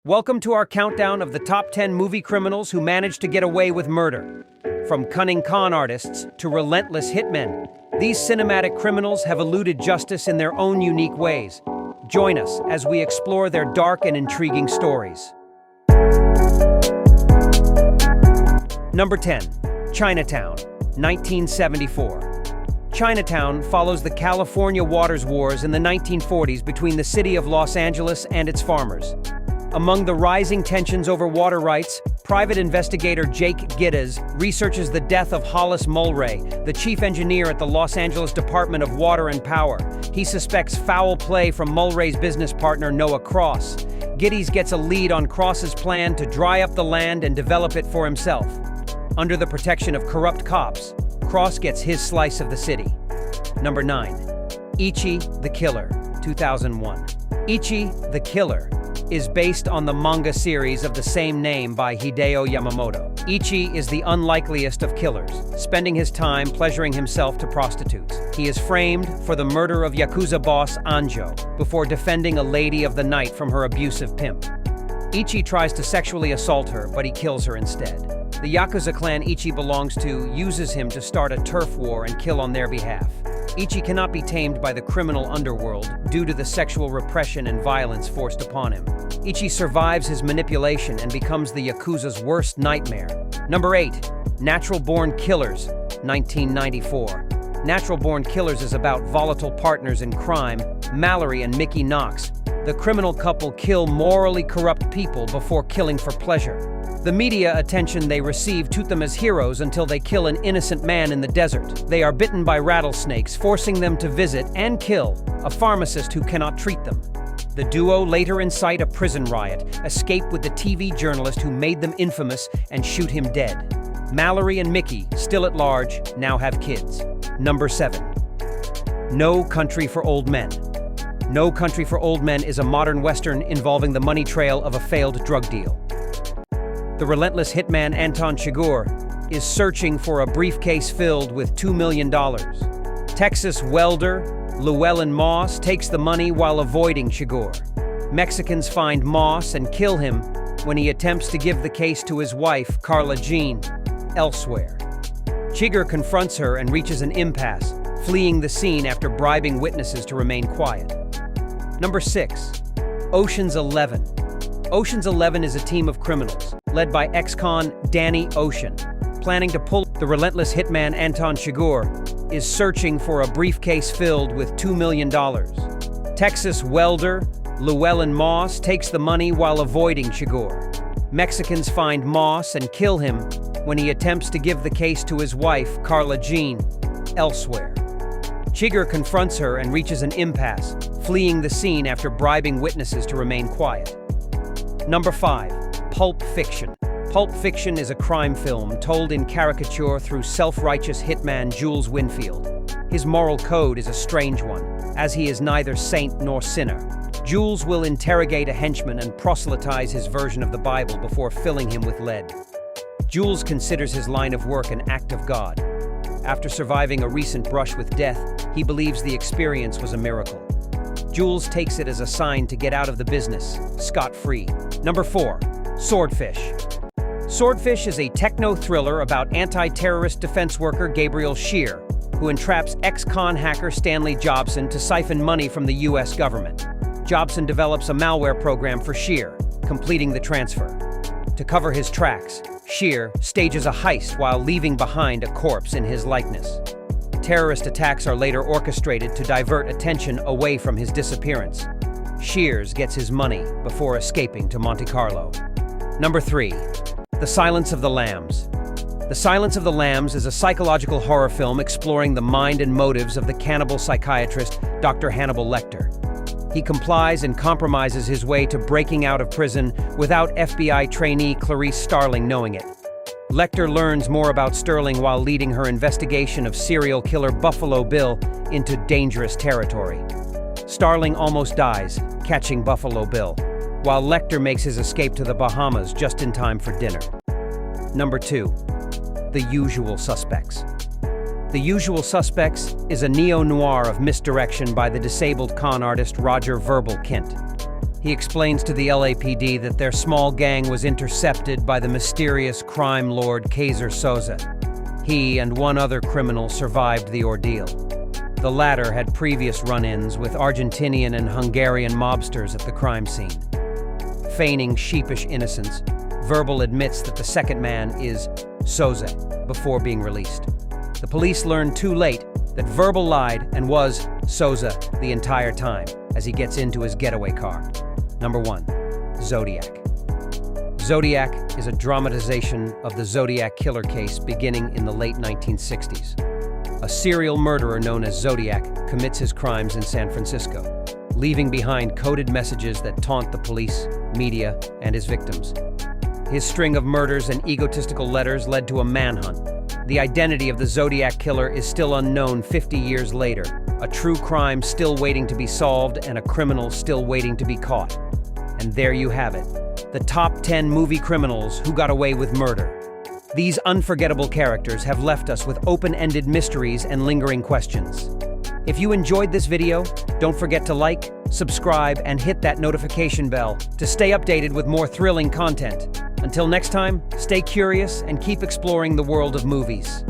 Welcome to our countdown of the top 10 movie criminals who managed to get away with murder. From cunning con artists to relentless hitmen, these cinematic criminals have eluded justice in their own unique ways. Join us as we explore their dark and intriguing stories. Number 10. Chinatown, 1974. Chinatown follows the California Waters Wars in the 1940s between the city of Los Angeles and its farmers. Among the rising tensions over water rights, private investigator Jake Gittes researches the death of Hollis Mulray, the chief engineer at the Los Angeles Department of Water and Power. He suspects foul play from Mulray's business partner Noah Cross. Gittes gets a lead on Cross's plan to dry up the land and develop it for himself. Under the protection of corrupt cops, Cross gets his slice of the city. Number 9. Ichi The Killer, 2001. Ichi The Killer is based on the manga series of the same name by Hideo Yamamoto. Ichi is the unlikeliest of killers, spending his time pleasuring himself to prostitutes. He is framed for the murder of Yakuza boss Anjo before defending a lady of the night from her abusive pimp. Ichi tries to sexually assault her, but he kills her instead. The Yakuza clan Ichi belongs to uses him to start a turf war and kill on their behalf. Ichi cannot be tamed by the criminal underworld due to the sexual repression and violence forced upon him. Ichi survives his manipulation and becomes the Yakuza's worst nightmare. Number 8. Natural-Born Killers, 1994. Natural-Born Killers is about volatile partners in crime, Mallory and Mickey Knox. The criminal couple kill morally corrupt people before killing for pleasure. The media attention they receive treat them as heroes until they kill an innocent man in the desert. They are bitten by rattlesnakes, forcing them to visit and kill a pharmacist who cannot treat them. The duo later incite a prison riot, escape with the TV journalist who made them infamous, and shoot him dead. Mallory and Mickey, still at large, now have kids. Number 7. No Country for Old Men. No Country for Old Men is a modern Western involving the money trail of a failed drug deal. The relentless hitman Anton Chigurh is searching for a briefcase filled with $2 million. Texas welder Llewellyn Moss takes the money while avoiding Chigurh. Mexicans find Moss and kill him when he attempts to give the case to his wife, Carla Jean, elsewhere. Chigurh confronts her and reaches an impasse, fleeing the scene after bribing witnesses to remain quiet. Number 6. Ocean's 11. Ocean's 11 is a team of criminals, led by ex-con Danny Ocean. Planning to pull the relentless hitman Anton Chigurh is searching for a briefcase filled with $2 million. Texas welder Llewellyn Moss takes the money while avoiding Chigurh. Mexicans find Moss and kill him when he attempts to give the case to his wife, Carla Jean, elsewhere. Chigurh confronts her and reaches an impasse, fleeing the scene after bribing witnesses to remain quiet. Number 5. Pulp Fiction. Pulp Fiction is a crime film told in caricature through self-righteous hitman Jules Winfield. His moral code is a strange one, as he is neither saint nor sinner. Jules will interrogate a henchman and proselytize his version of the Bible before filling him with lead. Jules considers his line of work an act of God. After surviving a recent brush with death, he believes the experience was a miracle. Jules takes it as a sign to get out of the business, scot-free. Number 4. Swordfish. Swordfish is a techno-thriller about anti-terrorist defense worker Gabriel Scheer, who entraps ex-con hacker Stanley Jobson to siphon money from the U.S. government. Jobson develops a malware program for Scheer, completing the transfer. To cover his tracks, Scheer stages a heist while leaving behind a corpse in his likeness. Terrorist attacks are later orchestrated to divert attention away from his disappearance. Scheers gets his money before escaping to Monte Carlo. Number 3. The Silence of the Lambs. The Silence of the Lambs is a psychological horror film exploring the mind and motives of the cannibal psychiatrist Dr. Hannibal Lecter. He complies and compromises his way to breaking out of prison without FBI trainee Clarice Starling knowing it. Lecter learns more about Sterling while leading her investigation of serial killer Buffalo Bill into dangerous territory. Starling almost dies, catching Buffalo Bill, while Lecter makes his escape to the Bahamas just in time for dinner. Number 2. The Usual Suspects. The Usual Suspects is a neo-noir of misdirection by the disabled con artist Roger Verbal Kint. He explains to the LAPD that their small gang was intercepted by the mysterious crime lord Kaiser Soze. He and one other criminal survived the ordeal. The latter had previous run-ins with Argentinian and Hungarian mobsters at the crime scene. Feigning sheepish innocence, Verbal admits that the second man is Soze before being released. The police learn too late that Verbal lied and was Soze the entire time as he gets into his getaway car. Number 1. Zodiac. Zodiac is a dramatization of the Zodiac killer case beginning in the late 1960s. A serial murderer known as Zodiac commits his crimes in San Francisco, leaving behind coded messages that taunt the police, media, and his victims. His string of murders and egotistical letters led to a manhunt. The identity of the Zodiac killer is still unknown 50 years later, a true crime still waiting to be solved and a criminal still waiting to be caught. And there you have it, the top 10 movie criminals who got away with murder. These unforgettable characters have left us with open-ended mysteries and lingering questions. If you enjoyed this video, don't forget to like, subscribe, and hit that notification bell to stay updated with more thrilling content. Until next time, stay curious and keep exploring the world of movies.